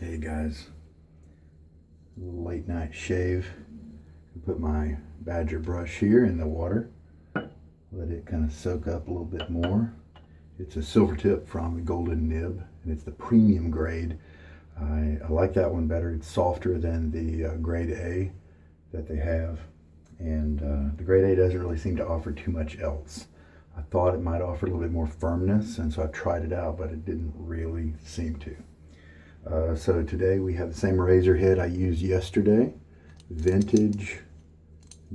Hey guys, a little late night shave. Put my badger brush here in the water. Let it kind of soak up a little bit more. It's a Silvertip from the Golden Nib, and it's the premium grade. I like that one better. It's softer than the grade A that they have, and the grade A doesn't really seem to offer too much else. I thought it might offer a little bit more firmness, and so I tried it out, but it didn't really seem to. So today we have the same razor head I used yesterday, vintage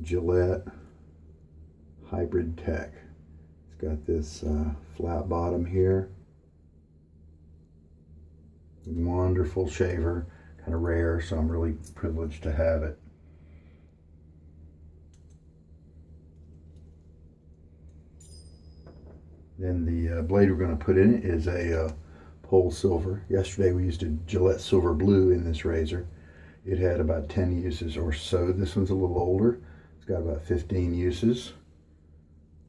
Gillette Hybrid Tech. It's got this flat bottom here. Wonderful shaver, kind of rare, so I'm really privileged to have it. Then the blade we're going to put in it is a PolSilver. Yesterday we used a Gillette Silver Blue in this razor. It had about 10 uses or so. This one's a little older. It's got about 15 uses.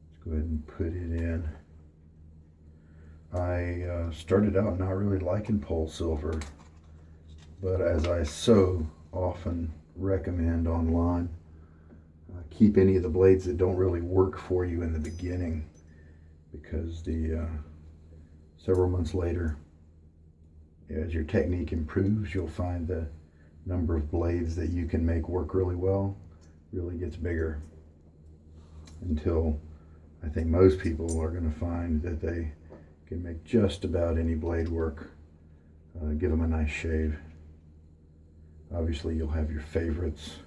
Let's go ahead and put it in. I started out not really liking PolSilver, but as I so often recommend online, keep any of the blades that don't really work for you in the beginning, because several months later, as your technique improves, you'll find the number of blades that you can make work really well really gets bigger, until I think most people are going to find that they can make just about any blade work. Give them a nice shave. Obviously you'll have your favorites.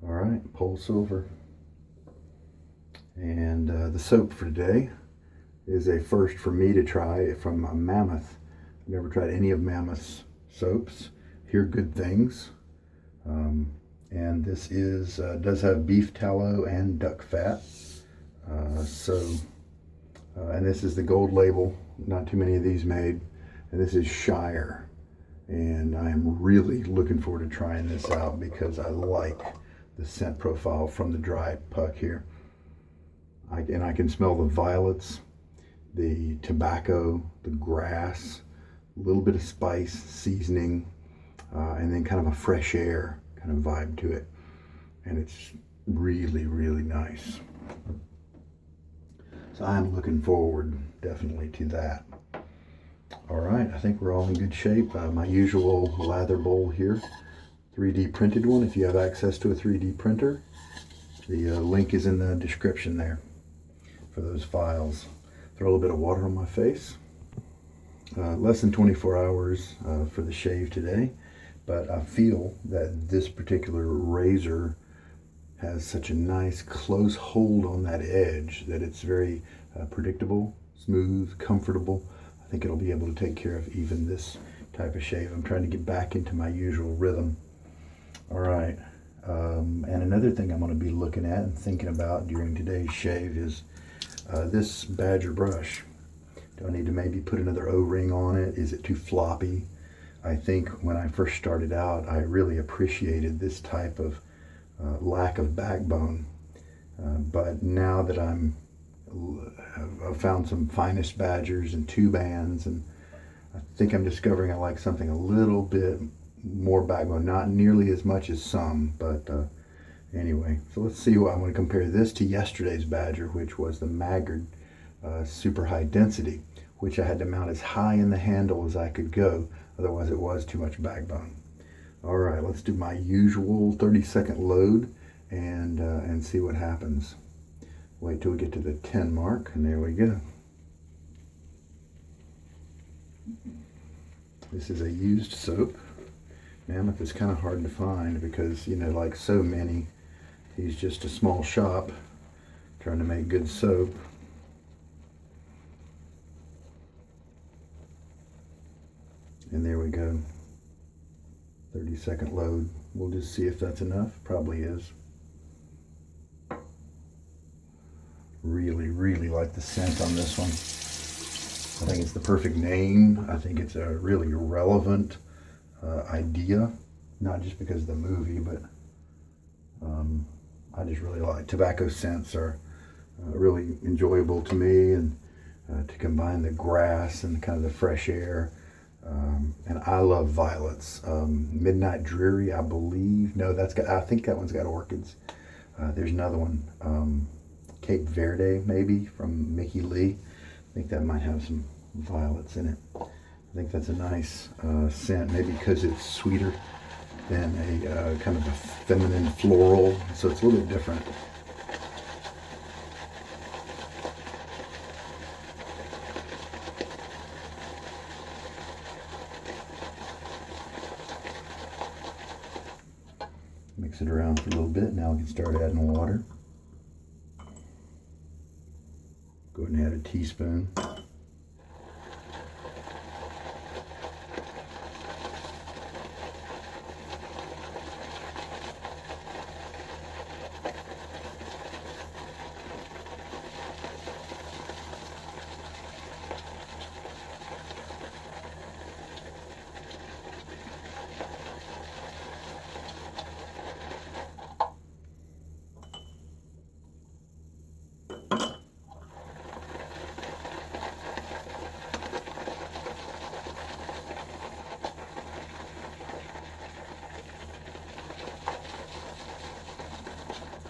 All right, PolSilver. And the soap for today is a first for me to try from Mammoth. I've never tried any of Mammoth's soaps. Hear good things. And this is does have beef tallow and duck fat. And this is the gold label. Not too many of these made. And this is Shire. And I am really looking forward to trying this out because I like the scent profile from the dry puck here. I can smell the violets, the tobacco, the grass, a little bit of spice, seasoning, and then kind of a fresh air kind of vibe to it. And it's really, really nice. So I'm looking forward definitely to that. All right, I think we're all in good shape. My usual lather bowl here, 3D printed one. If you have access to a 3D printer, the link is in the description there for those files. Throw a little bit of water on my face. Less than 24 hours for the shave today, but I feel that this particular razor has such a nice close hold on that edge that it's very predictable, smooth, comfortable. I think it'll be able to take care of even this type of shave. I'm trying to get back into my usual rhythm. All right, and another thing I'm going to be looking at and thinking about during today's shave is this badger brush. Do I need to maybe put another O-ring on it? Is it too floppy? I think when I first started out, I really appreciated this type of lack of backbone. But now that I've found some finest badgers and two bands, and I think I'm discovering I like something a little bit more backbone, not nearly as much as some, but anyway. So let's see what I want to compare this to yesterday's badger, which was the Maggard super high density, which I had to mount as high in the handle as I could go, otherwise it was too much backbone. All right, let's do my usual 30-second load and see what happens. Wait till we get to the 10 mark, and there we go. This is a used soap. Mammoth is kind of hard to find because, you know, like so many, he's just a small shop trying to make good soap. And there we go. 30-second load. We'll just see if that's enough. Probably is. Really, really like the scent on this one. I think it's the perfect name. I think it's a really relevant idea. Not just because of the movie, but I just really like tobacco scents are really enjoyable to me, and to combine the grass and kind of the fresh air And I love violets. Midnight Dreary, I believe. No, I think that one's got orchids. There's another one, Cape Verde, maybe, from Mickey Lee. I think that might have some violets in it. I think that's a nice scent, maybe because it's sweeter than a kind of a feminine floral, so it's a little bit different. Mix it around for a little bit. Now we can start adding water. Go ahead and add a teaspoon.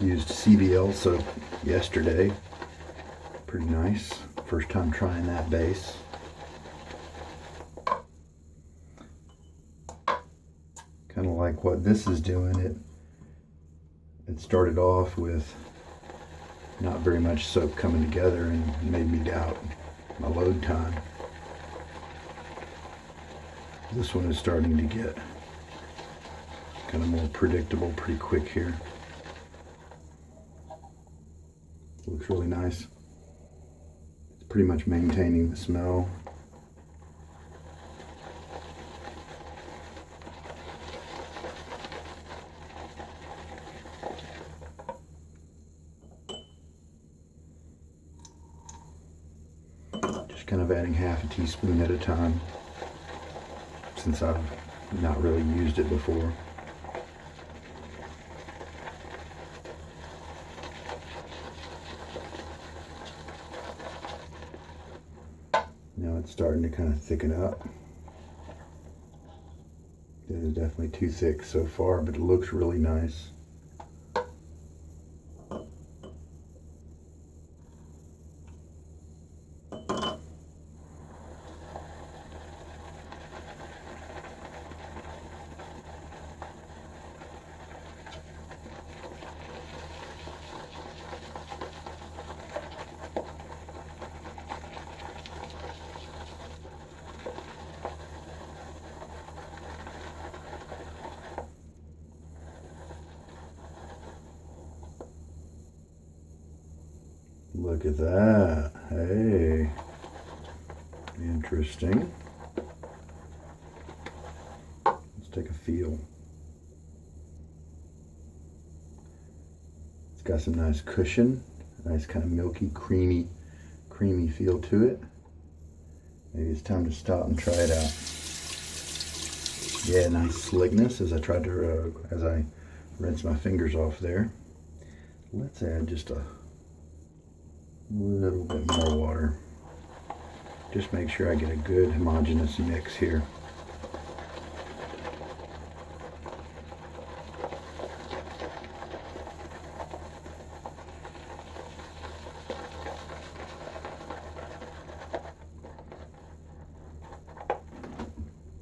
Used CBL soap yesterday. Pretty nice. First time trying that base. Kind of like what this is doing. It started off with not very much soap coming together and made me doubt my load time. This one is starting to get kind of more predictable pretty quick here. Looks really nice. It's pretty much maintaining the smell. Just kind of adding half a teaspoon at a time, since I've not really used it before. Now it's starting to kind of thicken up. It is definitely too thick so far, but it looks really nice. Look at that. Hey. Interesting. Let's take a feel. It's got some nice cushion. Nice kind of milky, creamy feel to it. Maybe it's time to stop and try it out. Yeah, nice slickness as I rinse my fingers off there. Let's add just a little bit more water. Just make sure I get a good homogeneous mix here.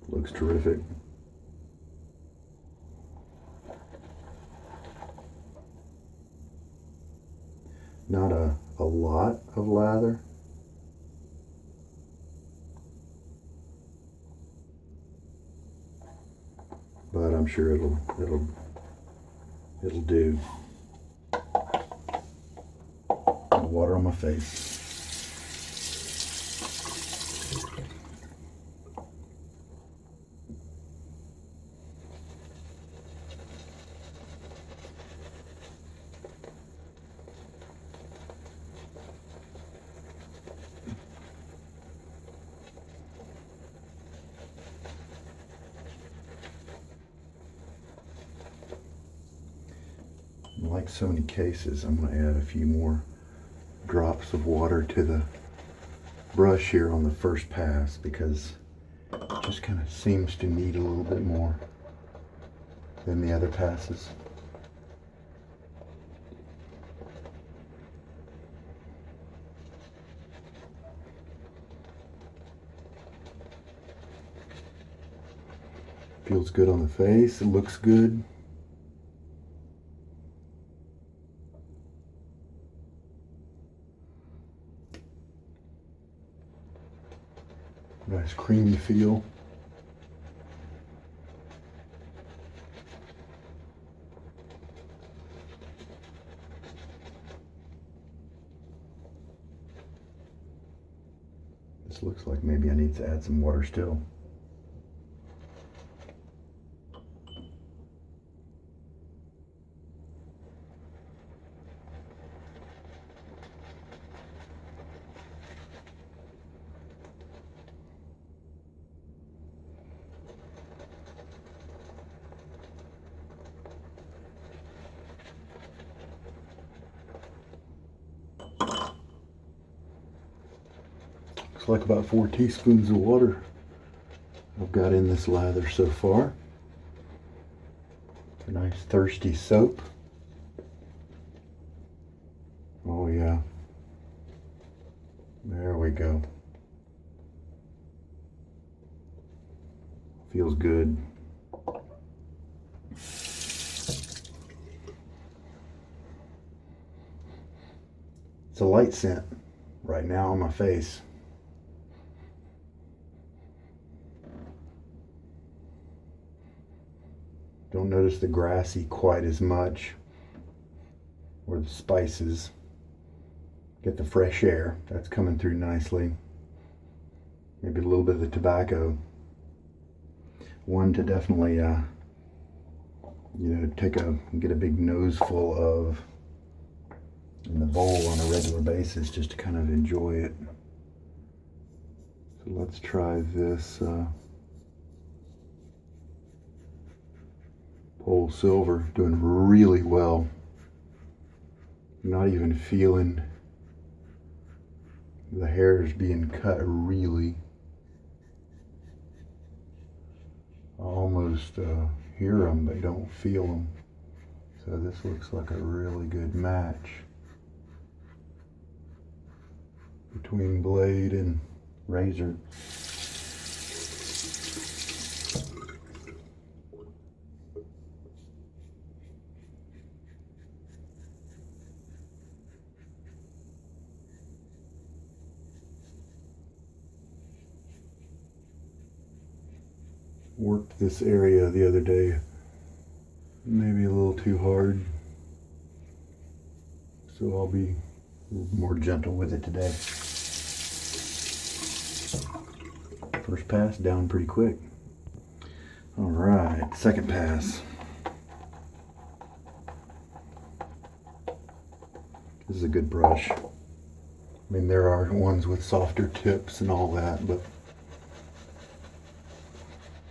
Looks terrific. Not a lot of lather. But I'm sure it'll do. Water on my face. Like so many cases, I'm going to add a few more drops of water to the brush here on the first pass, because Just kind of seems to need a little bit more than the other passes. Feels good on the face, it looks good. Nice creamy feel. This looks like maybe I need to add some water still. Looks like about 4 teaspoons of water I've got in this lather so far. It's a nice thirsty soap. Oh yeah. There we go. Feels good. It's a light scent right now on my face. Don't notice the grassy quite as much, or the spices. Get the fresh air, that's coming through nicely. Maybe a little bit of the tobacco. One to definitely, get a big nose full of in the bowl on a regular basis, just to kind of enjoy it. So let's try this PolSilver, doing really well. Not even feeling the hairs being cut really. I almost hear them but don't feel them. So this looks like a really good match between blade and razor. Worked this area the other day, maybe a little too hard, so I'll be a little more gentle with it today. First pass down pretty quick. All right, second pass. This is a good brush. I mean, there are ones with softer tips and all that, but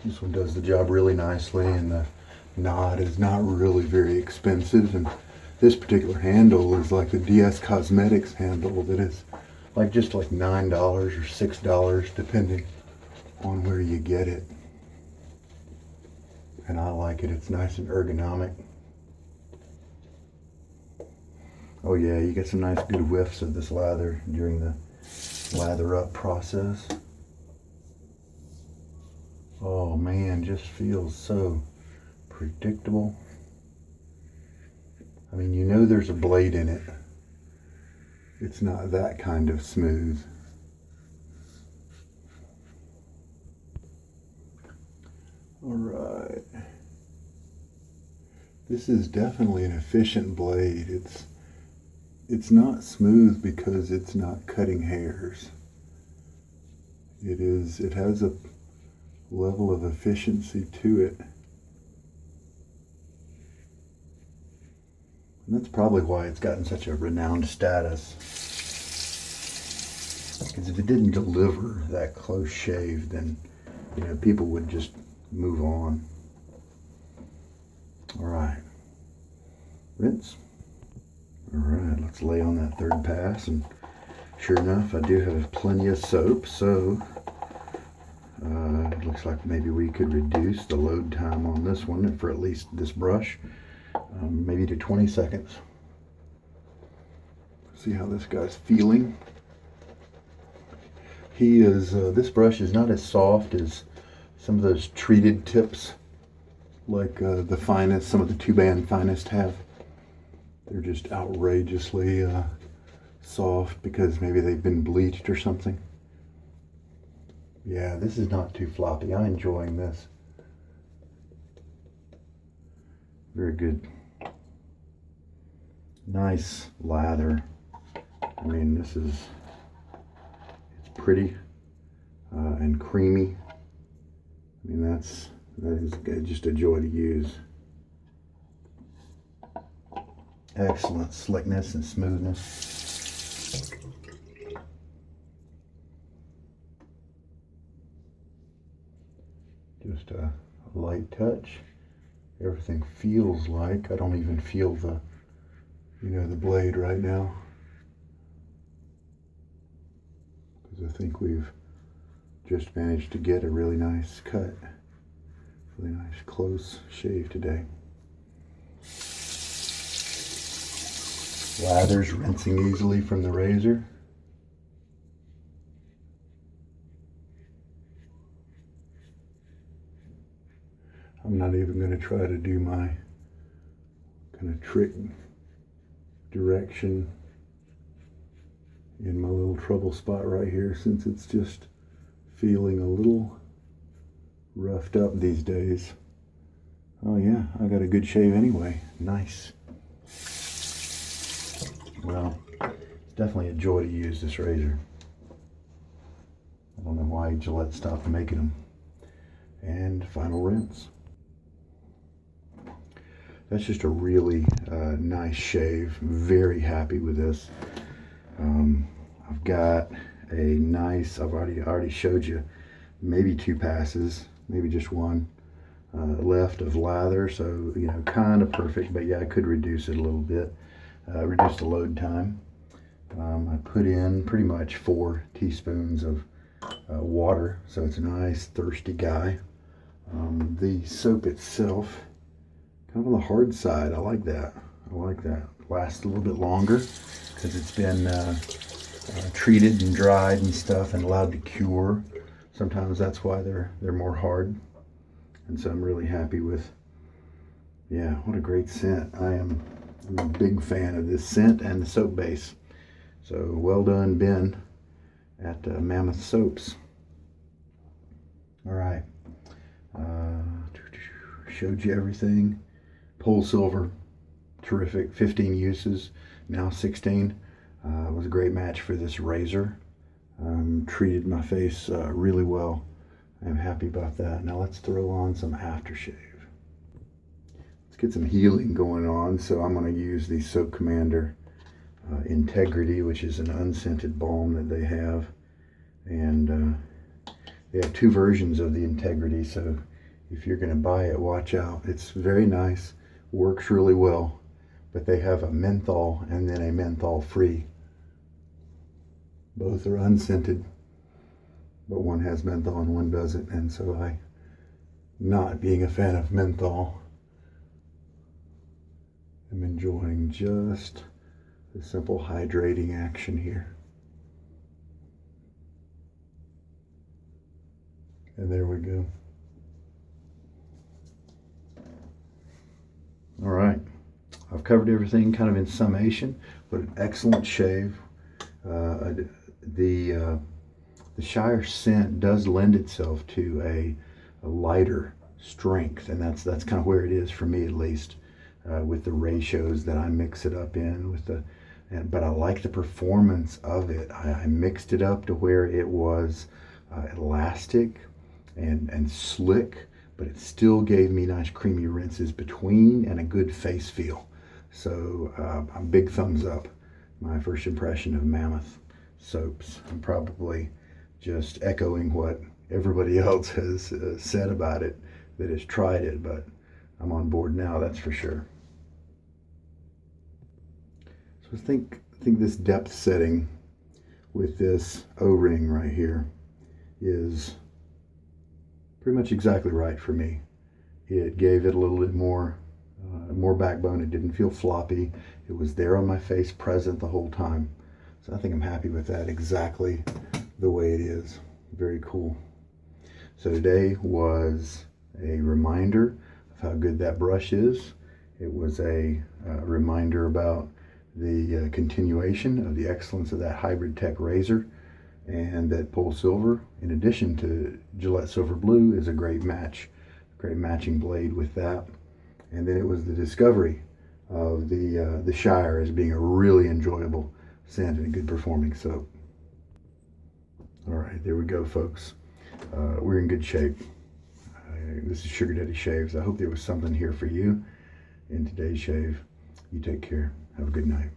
this one does the job really nicely, and the knot is not really very expensive. And this particular handle is like the DS Cosmetics handle that is like just like $9 or $6 depending on where you get it. And I like it. It's nice and ergonomic. Oh yeah, you get some nice good whiffs of this lather during the lather up process. Oh man, just feels so predictable. I mean, you know there's a blade in it. It's not that kind of smooth. All right. This is definitely an efficient blade. It's not smooth because it's not cutting hairs. It has a level of efficiency to it. And that's probably why it's gotten such a renowned status. Because if it didn't deliver that close shave, then people would just move on. All right, rinse. All right, let's lay on that third pass, and sure enough, I do have plenty of soap, so looks like maybe we could reduce the load time on this one for at least this brush, maybe to 20 seconds. See how this guy's feeling. He is, this brush is not as soft as some of those treated tips like the Finest, some of the 2-band Finest have. They're just outrageously soft because maybe they've been bleached or something. Yeah, this is not too floppy. I'm enjoying this. Very good. Nice lather. I mean, it's pretty and creamy. I mean, that is just a joy to use. Excellent slickness and smoothness. Just a light touch. Everything feels like, I don't even feel the blade right now. Because I think we've just managed to get a really nice cut. Really nice close shave today. Lather's rinsing easily from the razor. I'm not even going to try to do my kind of trick direction in my little trouble spot right here, since it's just feeling a little roughed up these days. Oh yeah, I got a good shave anyway. Nice. Well, it's definitely a joy to use this razor. I don't know why Gillette stopped making them. And final rinse. That's just a really nice shave. Very happy with this. I've got a nice, I've already showed you maybe 2 passes, maybe just 1 left of lather. So, kind of perfect, but yeah, I could reduce it a little bit. Reduce the load time. I put in pretty much 4 teaspoons of water, so it's a nice thirsty guy. The soap itself, kind of on the hard side. I like that. Lasts a little bit longer because it's been treated and dried and stuff and allowed to cure. Sometimes that's why they're more hard. And so I'm really happy with, yeah, what a great scent. I'm a big fan of this scent and the soap base. So well done, Ben, at Mammoth Soaps. All right. Showed you everything. PolSilver, terrific. 15 uses, now 16. Was a great match for this razor. Treated my face really well. I'm happy about that. Now let's throw on some aftershave. Let's get some healing going on. So I'm going to use the Soap Commander Integrity, which is an unscented balm that they have. And they have 2 versions of the Integrity, so if you're going to buy it, watch out. It's very nice, works really well, but they have a menthol and then a menthol-free. Both are unscented, but one has menthol and one doesn't, and so I, not being a fan of menthol, am enjoying just the simple hydrating action here. And there we go. All right, I've covered everything kind of in summation, but an excellent shave. The Shire scent does lend itself to a lighter strength, and that's kind of where it is for me, at least, with the ratios that I mix it up in with the. But I like the performance of it. I mixed it up to where it was elastic and slick, but it still gave me nice creamy rinses between and a good face feel. So I'm big thumbs up. My first impression of Mammoth soaps. I'm probably just echoing what everybody else has said about it that has tried it, but I'm on board now, that's for sure. So I think this depth setting with this O-ring right here is pretty much exactly right for me. It gave it a little bit more backbone. It didn't feel floppy. It was there on my face, present the whole time. So I think I'm happy with that, exactly the way it is. Very cool. So today was a reminder of how good that brush is. It was a reminder about the continuation of the excellence of that hybrid tech razor, and that PolSilver, in addition to Gillette Silver Blue, is a great match, great matching blade with that. And then it was the discovery of the Shire as being a really enjoyable scent and a good performing soap. All right, there we go, folks. We're in good shape. This is Sugar Daddy Shaves. I hope there was something here for you in today's shave. You take care. Have a good night.